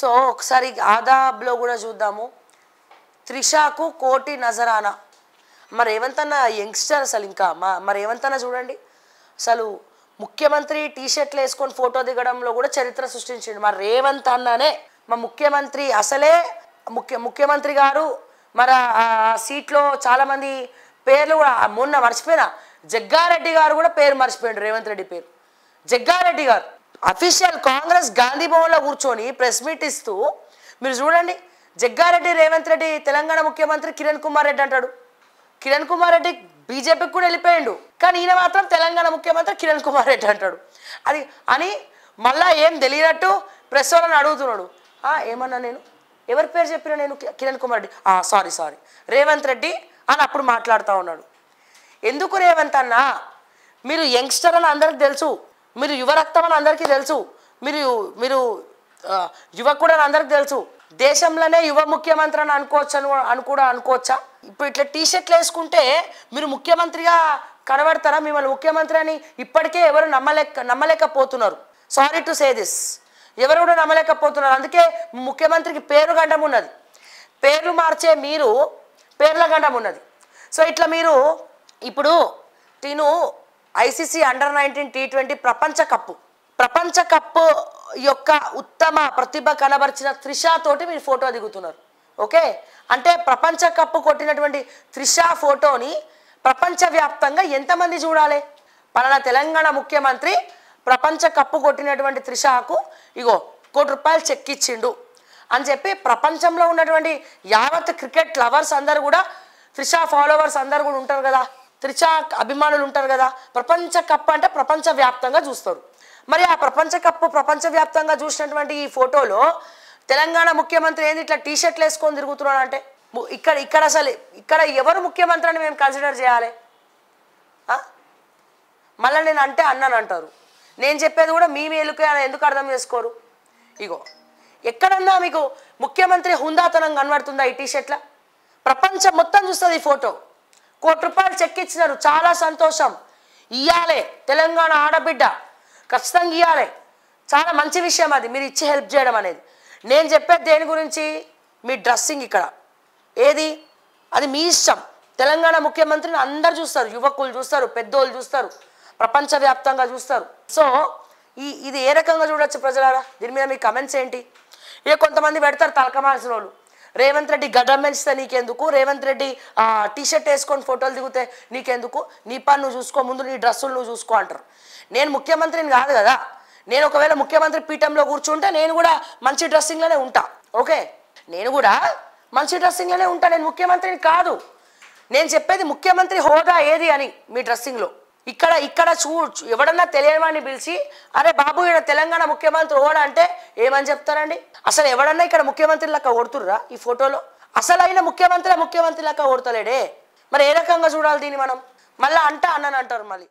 So ఒకసారి ఆదాబ్లో కూడా చూద్దాము. త్రిషాకు కోటి నజరానా. మరి రేవంత్ అన్న యంగ్స్టర్ అసలు ఇంకా మరి రేవంత్ అన్న చూడండి అసలు ముఖ్యమంత్రి టీషర్ట్లు వేసుకొని ఫోటో దిగడంలో కూడా చరిత్ర సృష్టించిండు. మరి రేవంత్ అన్ననే మా ముఖ్యమంత్రి అసలే ముఖ్యమంత్రి గారు మరి ఆ సీట్లో చాలామంది పేర్లు కూడా మొన్న మర్చిపోయినా. జగ్గారెడ్డి గారు కూడా పేరు మర్చిపోయాడు, రేవంత్ రెడ్డి పేరు. జగ్గారెడ్డి గారు అఫీషియల్ కాంగ్రెస్ గాంధీ భవన్లో కూర్చొని ప్రెస్ మీట్ ఇస్తూ మీరు చూడండి. జగ్గారెడ్డి రేవంత్ రెడ్డి తెలంగాణ ముఖ్యమంత్రి కిరణ్ కుమార్ రెడ్డి అంటాడు. కిరణ్ కుమార్ రెడ్డి బీజేపీకి కూడా వెళ్ళిపోయాడు, కానీ ఈయన మాత్రం తెలంగాణ ముఖ్యమంత్రి కిరణ్ కుమార్ రెడ్డి అంటాడు. అది అని మళ్ళా ఏం తెలియనట్టు ప్రెస్ వాళ్ళని అడుగుతున్నాడు. ఏమన్నా నేను ఎవరి పేరు చెప్పినా నేను కిరణ్ కుమార్ రెడ్డి సారీ రేవంత్ రెడ్డి అని అప్పుడు మాట్లాడుతూ ఉన్నాడు. ఎందుకు రేవంత్ అన్న, మీరు యంగ్స్టర్ అని అందరికి తెలుసు, మీరు యువరక్తం అని అందరికీ తెలుసు, మీరు యువకుడు అని అందరికి తెలుసు. దేశంలోనే యువ ముఖ్యమంత్రి అని అనుకోవచ్చా? ఇప్పుడు ఇట్లా టీషర్ట్లు వేసుకుంటే మీరు ముఖ్యమంత్రిగా కనబడతారా? మిమ్మల్ని ముఖ్యమంత్రి అని ఇప్పటికే ఎవరు నమ్మలేకపోతున్నారు. సారీ టు సే దిస్, ఎవరు కూడా నమ్మలేకపోతున్నారు. అందుకే ముఖ్యమంత్రికి పేరు గండం ఉన్నది, పేర్లు మార్చే మీరు పేర్ల గండం ఉన్నది. సో ఇట్లా మీరు ఇప్పుడు ఐసీసీ అండర్-19 T20 ప్రపంచ కప్పు యొక్క ఉత్తమ ప్రతిభ కనబరిచిన త్రిషా తోటి మీరు ఫోటో దిగుతున్నారు. ఓకే, అంటే ప్రపంచ కప్పు కొట్టినటువంటి త్రిషా ఫోటోని ప్రపంచవ్యాప్తంగా ఎంతమంది చూడాలి? పలానా తెలంగాణ ముఖ్యమంత్రి ప్రపంచ కప్పు కొట్టినటువంటి త్రిషాకు ఇగో ₹1 కోటి చెక్ ఇచ్చిండు అని చెప్పి ప్రపంచంలో ఉన్నటువంటి యావత్ క్రికెట్ లవర్స్ అందరు కూడా, త్రిషా ఫాలోవర్స్ అందరు కూడా ఉంటారు కదా, త్రిషా అభిమానులు ఉంటారు కదా. ప్రపంచ కప్ అంటే ప్రపంచవ్యాప్తంగా చూస్తారు. మరి ఆ ప్రపంచ కప్పు ప్రపంచవ్యాప్తంగా చూసినటువంటి ఈ ఫోటోలో తెలంగాణ ముఖ్యమంత్రి ఏంది ఇట్లా టీషర్ట్లు వేసుకొని తిరుగుతున్నాడు అంటే ఇక్కడ ఎవరు ముఖ్యమంత్రి అని మేము కన్సిడర్ చేయాలి? మళ్ళీ నేను అంటే అన్నాను అంటారు. నేను చెప్పేది కూడా మీ మేలుకే అని ఎందుకు అర్థం చేసుకోరు? ఇగో ఎక్కడన్నా మీకు ముఖ్యమంత్రి హుందాతనం కనబడుతుందా ఈ టీషర్ట్ల? ప్రపంచం మొత్తం చూస్తుంది ఈ ఫోటో. ₹1 కోటి చెక్ ఇచ్చినారు, చాలా సంతోషం. ఇయ్యాలే తెలంగాణ ఆడబిడ్డ, ఖచ్చితంగా ఇవ్వాలి. చాలా మంచి విషయం అది, మీరు ఇచ్చి హెల్ప్ చేయడం అనేది. నేను చెప్పేది దేని గురించి? మీ డ్రెస్సింగ్ ఇక్కడ ఏది అది మీ ఇష్టం. తెలంగాణ ముఖ్యమంత్రిని అందరు చూస్తారు, యువకులు చూస్తారు, పెద్దోళ్ళు చూస్తారు, ప్రపంచవ్యాప్తంగా చూస్తారు. సో ఇది ఏ రకంగా చూడొచ్చు ప్రజలారా? దీని మీద మీ కమెంట్స్ ఏంటి? ఇక కొంతమంది పెడతారు తలకమాల్సిన వాళ్ళు, రేవంత్ రెడ్డి గడ్డం పెంచితే నీకెందుకు, రేవంత్ రెడ్డి టీషర్ట్ వేసుకొని ఫోటోలు దిగితే నీకెందుకు, నీ పని నువ్వు చూసుకో, ముందు నీ డ్రెస్సులు నువ్వు చూసుకో అంటారు. నేను ముఖ్యమంత్రిని కాదు కదా. నేను ఒకవేళ ముఖ్యమంత్రి పీఠంలో కూర్చుంటే నేను కూడా మంచి డ్రెస్సింగ్లోనే ఉంటా. ఓకే, నేను కూడా మంచి డ్రెస్సింగ్లోనే ఉంటా, నేను ముఖ్యమంత్రిని కాదు. నేను చెప్పేది ముఖ్యమంత్రి హోదా ఏది అని మీ డ్రెస్సింగ్లో. ఇక్కడ ఎవడన్నా తెలియని వాడిని పిలిచి అరే బాబు ఈయన తెలంగాణ ముఖ్యమంత్రి హోదా అంటే ఏమని చెప్తారండి? అసలు ఎవడన్నా ఇక్కడ ముఖ్యమంత్రి లెక్క ఓడుతుర్రా ఈ ఫోటోలో? అసలు అయిన ముఖ్యమంత్రి లెక్క ఓడతలేడే. మరి ఏ రకంగా చూడాలి దీన్ని మనం? మళ్ళీ అన్నాను అంటారు మళ్ళీ.